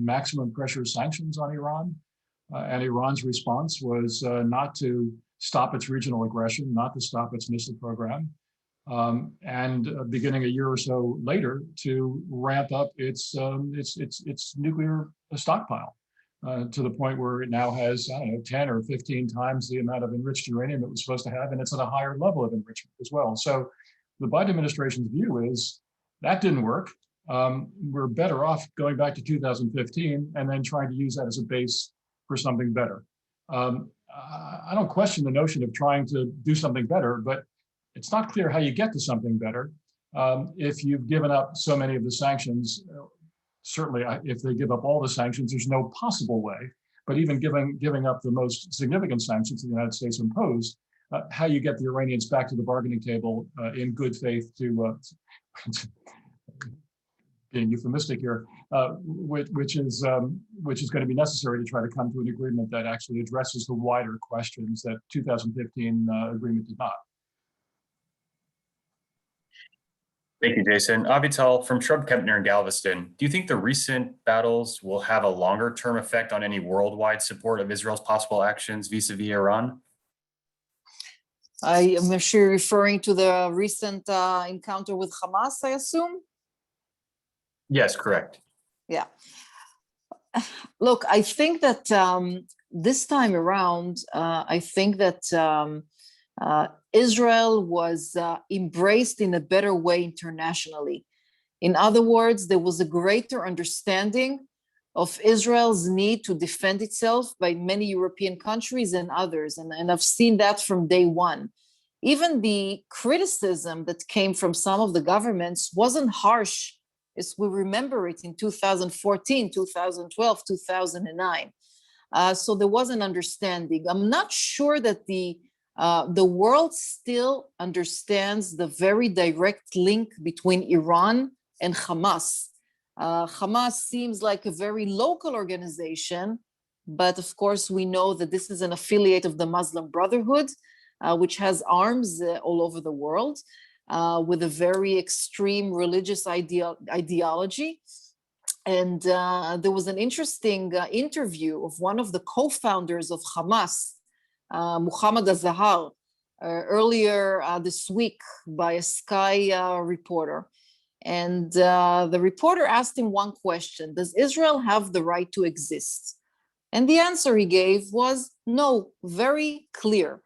maximum pressure sanctions on Iran, and Iran's response was not to stop its regional aggression, not to stop its missile program, and beginning a year or so later to ramp up its nuclear stockpile. To the point where it now has, 10 or 15 times the amount of enriched uranium it was supposed to have, and it's at a higher level of enrichment as well. So the Biden administration's view is that didn't work. We're better off going back to 2015 and then trying to use that as a base for something better. I don't question the notion of trying to do something better, but it's not clear how you get to something better if you've given up so many of the sanctions. Certainly, if they give up all the sanctions, there's no possible way. But even giving up the most significant sanctions the United States imposed, how you get the Iranians back to the bargaining table in good faith to being euphemistic here, which is going to be necessary to try to come to an agreement that actually addresses the wider questions that 2015 agreement did not. Thank you, Jason. Avital, from Shrub Kempner in Galveston, do you think the recent battles will have a longer-term effect on any worldwide support of Israel's possible actions vis-a-vis Iran? I am sure referring to the recent encounter with Hamas, I assume? Yes, correct. Yeah. Look, I think that this time around, I think that Israel was embraced in a better way internationally. In other words, there was a greater understanding of Israel's need to defend itself by many European countries and others. And I've seen that from day one. Even the criticism that came from some of the governments wasn't harsh as we remember it in 2014, 2012, 2009. So there was an understanding. I'm not sure that the world still understands the very direct link between Iran and Hamas. Hamas seems like a very local organization, but of course we know that this is an affiliate of the Muslim Brotherhood, which has arms all over the world with a very extreme religious ideology. And there was an interesting interview of one of the co-founders of Hamas, Muhammad Azahar, earlier this week by a Sky reporter. And the reporter asked him one question: does Israel have the right to exist? And the answer he gave was no, very clear.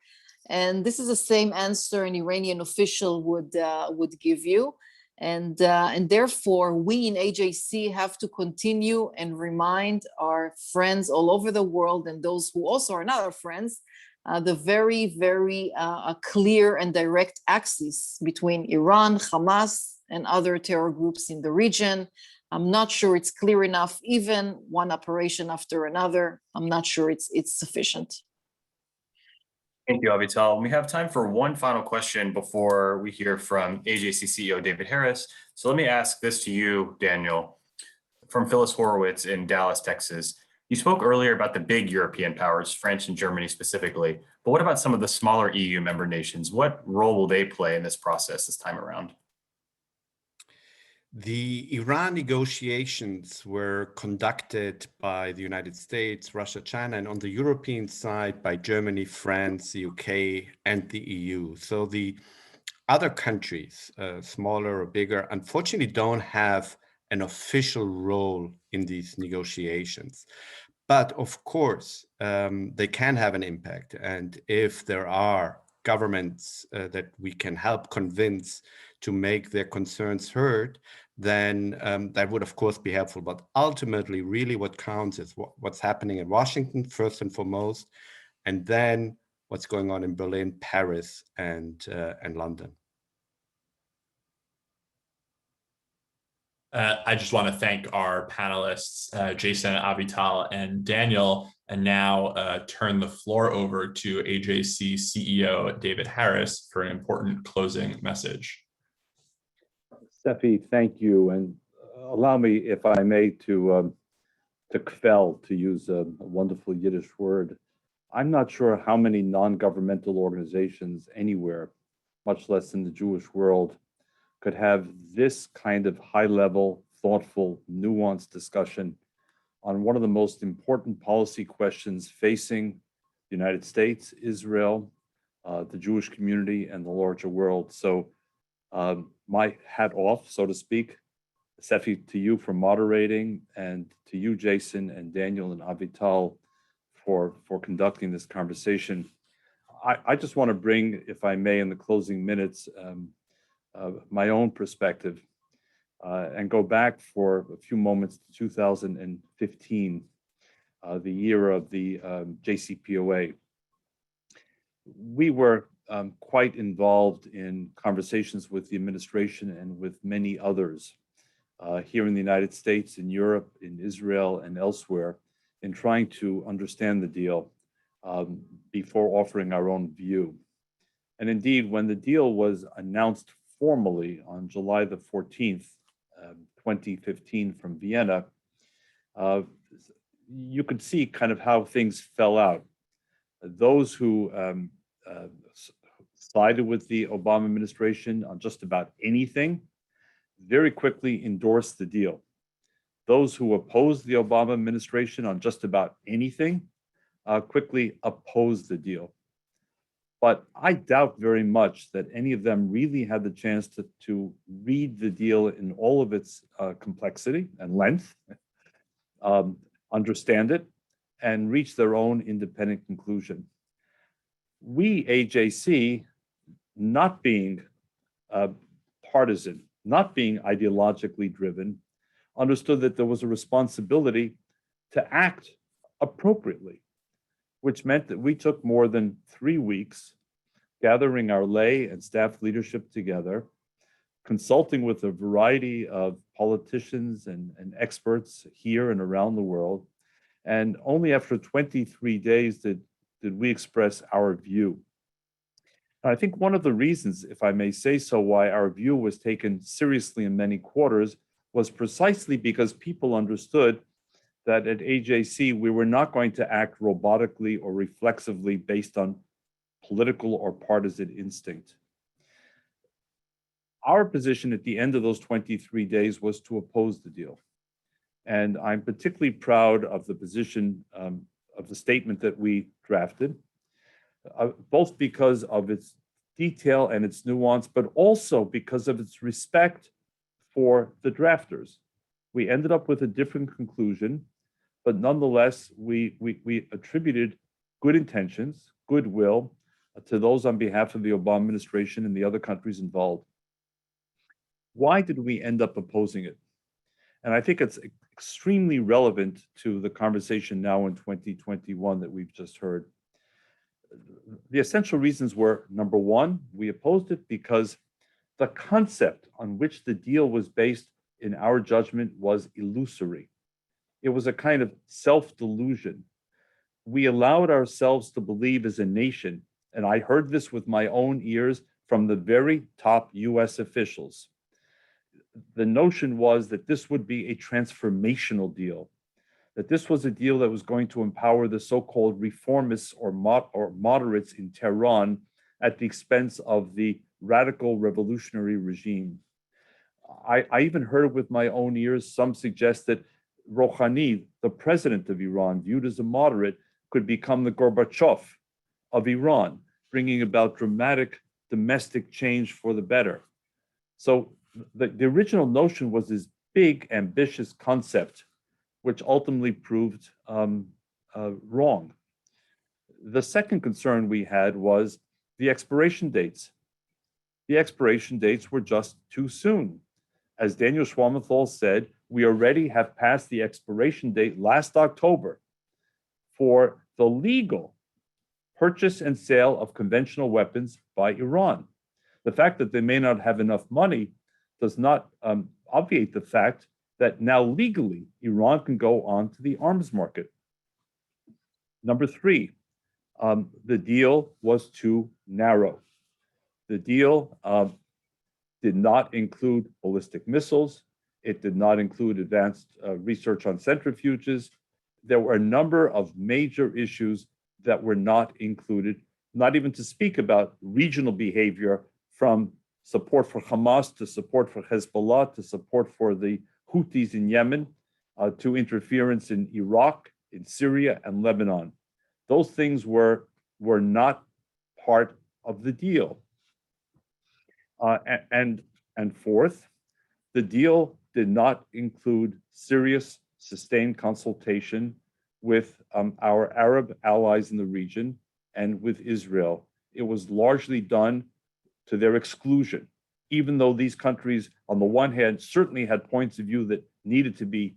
And this is the same answer an Iranian official would give you. And therefore, we in AJC have to continue and remind our friends all over the world and those who also are not our friends, the very, very clear and direct axis between Iran, Hamas, and other terror groups in the region. I'm not sure it's clear enough, even one operation after another. I'm not sure it's sufficient. Thank you, Avital. We have time for one final question before we hear from AJC CEO David Harris. So let me ask this to you, Daniel, from Phyllis Horowitz in Dallas, Texas. You spoke earlier about the big European powers, France and Germany specifically, but what about some of the smaller EU member nations? What role will they play in this process this time around? The Iran negotiations were conducted by the United States, Russia, China, and on the European side by Germany, France, the UK, and the EU. So the other countries, smaller or bigger, unfortunately don't have an official role in these negotiations. But of course, they can have an impact. And if there are governments that we can help convince to make their concerns heard, then that would of course be helpful. But ultimately, really what counts is what's happening in Washington, first and foremost, and then what's going on in Berlin, Paris, and London. I just want to thank our panelists, Jason, Avital, and Daniel, and now turn the floor over to AJC CEO David Harris for an important closing message. Seffi, thank you, and allow me, if I may, to kvel, to use a wonderful Yiddish word. I'm not sure how many non-governmental organizations anywhere, much less in the Jewish world, could have this kind of high-level, thoughtful, nuanced discussion on one of the most important policy questions facing the United States, Israel, the Jewish community, and the larger world. So my hat off, so to speak, Seffi, to you for moderating, and to you, Jason, and Daniel, and Avital for conducting this conversation. I just want to bring, if I may, in the closing minutes, my own perspective and go back for a few moments to 2015, the year of the JCPOA. We were quite involved in conversations with the administration and with many others here in the United States, in Europe, in Israel, and elsewhere, in trying to understand the deal before offering our own view. And indeed, when the deal was announced formally on July the 14th, 2015 from Vienna, you could see kind of how things fell out. Those who sided with the Obama administration on just about anything very quickly endorsed the deal. Those who opposed the Obama administration on just about anything quickly opposed the deal. But I doubt very much that any of them really had the chance to read the deal in all of its complexity and length, understand it, and reach their own independent conclusion. We, AJC, not being partisan, not being ideologically driven, understood that there was a responsibility to act appropriately, which meant that we took more than 3 weeks gathering our lay and staff leadership together, consulting with a variety of politicians and experts here and around the world. And only after 23 days did we express our view. And I think one of the reasons, if I may say so, why our view was taken seriously in many quarters was precisely because people understood that at AJC, we were not going to act robotically or reflexively based on political or partisan instinct. Our position at the end of those 23 days was to oppose the deal. And I'm particularly proud of the position of the statement that we drafted, both because of its detail and its nuance, but also because of its respect for the drafters. We ended up with a different conclusion, but nonetheless, we attributed good intentions, goodwill to those on behalf of the Obama administration and the other countries involved. Why did we end up opposing it? And I think it's extremely relevant to the conversation now in 2021 that we've just heard. The essential reasons were, number one, we opposed it because the concept on which the deal was based, in our judgment, was illusory. It was a kind of self-delusion. We allowed ourselves to believe as a nation, and I heard this with my own ears from the very top US officials. The notion was that this would be a transformational deal, that this was a deal that was going to empower the so-called reformists or moderates in Tehran at the expense of the radical revolutionary regime. I even heard with my own ears some suggest that Rouhani, the president of Iran, viewed as a moderate, could become the Gorbachev of Iran, bringing about dramatic domestic change for the better. So the original notion was this big, ambitious concept, which ultimately proved wrong. The second concern we had was the expiration dates. The expiration dates were just too soon. As Daniel Schwammenthal said, we already have passed the expiration date last October for the legal purchase and sale of conventional weapons by Iran. The fact that they may not have enough money does not obviate the fact that now legally Iran can go on to the arms market. Number three, the deal was too narrow. The deal did not include ballistic missiles. It did not include advanced research on centrifuges. There were a number of major issues that were not included, not even to speak about regional behavior, from support for Hamas to support for Hezbollah to support for the Houthis in Yemen to interference in Iraq, in Syria, and Lebanon. Those things were not part of the deal. And fourth, the deal did not include serious, sustained consultation with our Arab allies in the region and with Israel. It was largely done to their exclusion, even though these countries, on the one hand, certainly had points of view that needed to be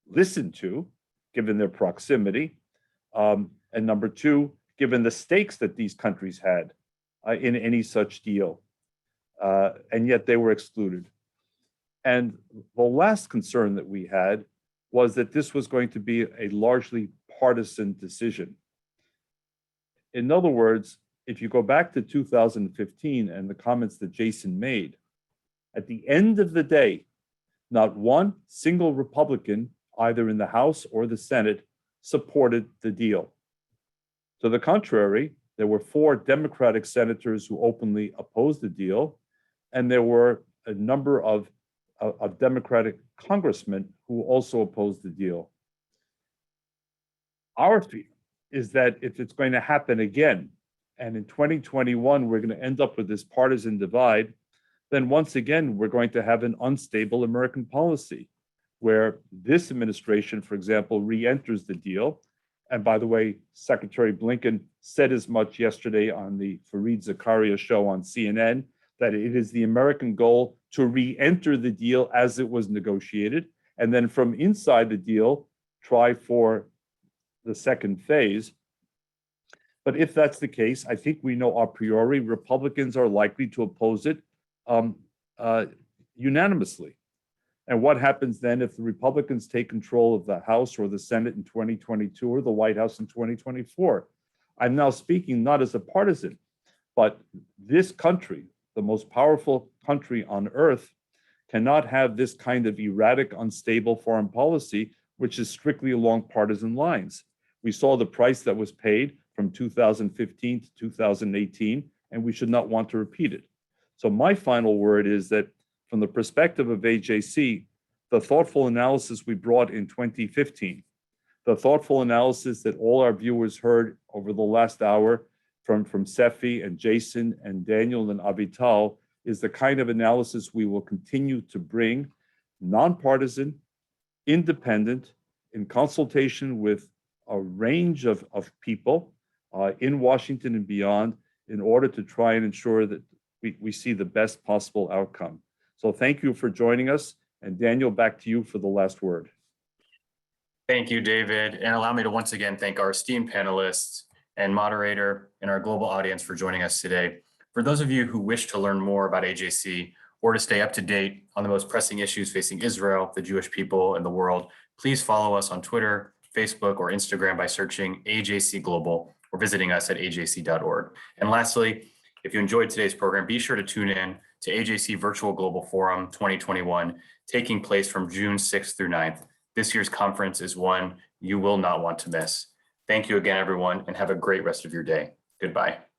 listened to, given their proximity, and number two, given the stakes that these countries had in any such deal, and yet they were excluded. And the last concern that we had was that this was going to be a largely partisan decision. In other words, if you go back to 2015 and the comments that Jason made, at the end of the day, not one single Republican, either in the House or the Senate, supported the deal. To the contrary, there were 4 Democratic senators who openly opposed the deal, and there were a number of Democratic congressmen who also opposed the deal. Our fear is that if it's going to happen again, and in 2021 we're going to end up with this partisan divide, then once again we're going to have an unstable American policy, where this administration, for example, re-enters the deal. And by the way, Secretary Blinken said as much yesterday on the Fareed Zakaria show on CNN, that it is the American goal to re-enter the deal as it was negotiated, and then from inside the deal, try for the second phase. But if that's the case, I think we know a priori Republicans are likely to oppose it unanimously. And what happens then if the Republicans take control of the House or the Senate in 2022 or the White House in 2024? I'm now speaking not as a partisan, but this country, the most powerful country on earth, cannot have this kind of erratic, unstable foreign policy, which is strictly along partisan lines. We saw the price that was paid from 2015 to 2018, and we should not want to repeat it. So my final word is that from the perspective of AJC, the thoughtful analysis we brought in 2015, the thoughtful analysis that all our viewers heard over the last hour from Seffi and Jason and Daniel and Avital, is the kind of analysis we will continue to bring, nonpartisan, independent, in consultation with a range of people in Washington and beyond, in order to try and ensure that we see the best possible outcome. So thank you for joining us. And Daniel, back to you for the last word. Thank you, David. And allow me to once again thank our esteemed panelists and moderator and our global audience for joining us today. For those of you who wish to learn more about AJC or to stay up to date on the most pressing issues facing Israel, the Jewish people, and the world, please follow us on Twitter, Facebook, or Instagram by searching AJC Global or visiting us at ajc.org. And lastly, if you enjoyed today's program, be sure to tune in to AJC Virtual Global Forum 2021, taking place from June 6th through 9th. This year's conference is one you will not want to miss. Thank you again, everyone, and have a great rest of your day. Goodbye.